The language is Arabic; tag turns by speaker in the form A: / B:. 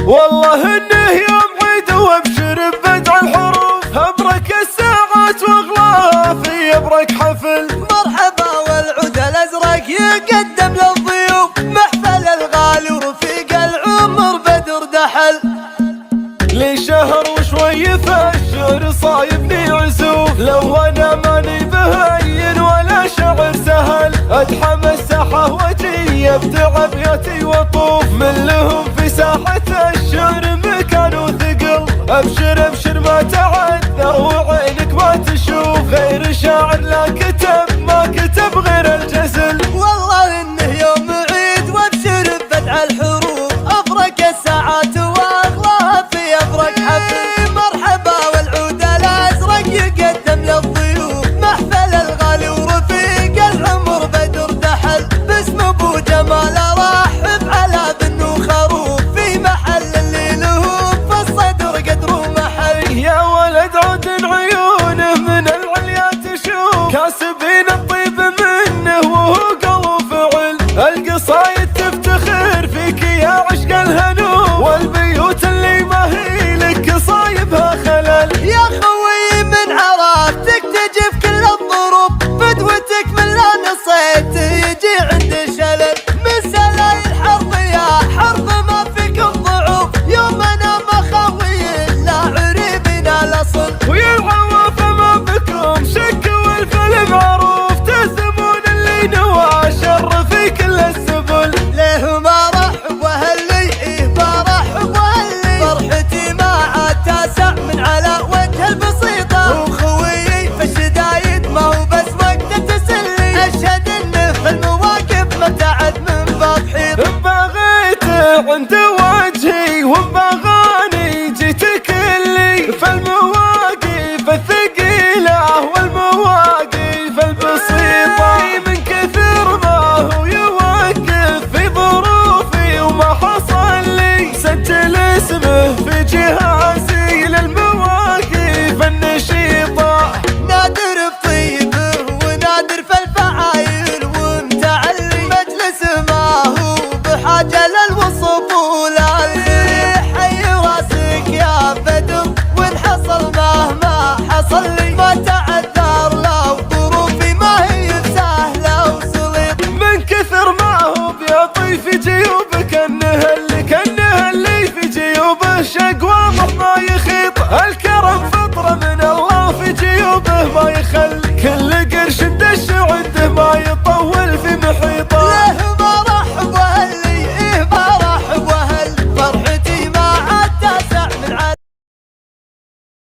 A: والله انه يوم عيد وابشر ببدع الحروف، ابرك الساعات واغلاها في ابرك حفل.
B: مرحبا والعود الازرق يقدم للضيوف، محفل الغالي ورفيق العمر بدر دحل.
A: لي شهر وشوي في الشعر صايبني عزوف، لو انا ماني بهين ولا شعر سهل. ادحم الساحه وجي ابدع ابياتي واطوف، من لهم في ساحه الشعر مكان وثقل. ابشر ابشر ما تعذر وعينك ما تشوف، غير شاعر لا كتب ما كتب غير الجزل.
B: والله انه يوم عيد وابشر ببدع الحروف، افرك الساعات واغلاها في افرك حفل. مرحبا والعود الازرق يقدم للضيوف، محفل الغالي ورفيق العمر بدر دحل. باسم ابو جمال ارحب على بن وخروف، في محل اللي له في الصدر قدر ومحل.
A: يا ولد عود عيونه من العليا تشوف، كاسبين الطيب منه وهو قلب فعل. القصايد تفتخر فيك يا عشق الهنو، والبيوت اللي ما هي لك صايبها خلل.
B: يا خوي من عرافتك تجي في كل الظروف، فدوتك من لا نصيت يجي عند شلل. من سلايل حرب يا حرب ما فيك الضعوف، يوم انا مخاوي لا عريبنا الاصل.
A: ويا العوافة ما بكم شك والفل معروف، تهزمون اللي نوى شر في كل السبل.
B: ليه ما رحب واهلي ايه برحب واهلي، فرحتي ما عاد تاسع من على وجه البسيطة. وخويي في الشدايد ما هو بس وقت التسلي، اشهد انه في المواقف ما تعد من باب حيط.
A: بغيته عند وجهي وبغاني جيتك اللي في المواقف الثقيلة والمواقف البسيطة. من كثر ما هو يوقف في ظروفي وما حصل لي، سجل اسمه في جهازي للمواقف النشيطة.
B: نادر بطيبه ونادر في الفعايل ومتعلي، مجلس ما هو بحاجة للوصف ولا الزريح. حي راسك يا بدر وان حصل مهما حصل لي، ما تعذر لو ظروفي ما هي سهلة وسليط.
A: من كثر ما هو بيعطي في جيوبه كأنه اللي في جيوبه شق واضح ما يخيط. الكرم فطرة من الله في جيوبه ما يخل.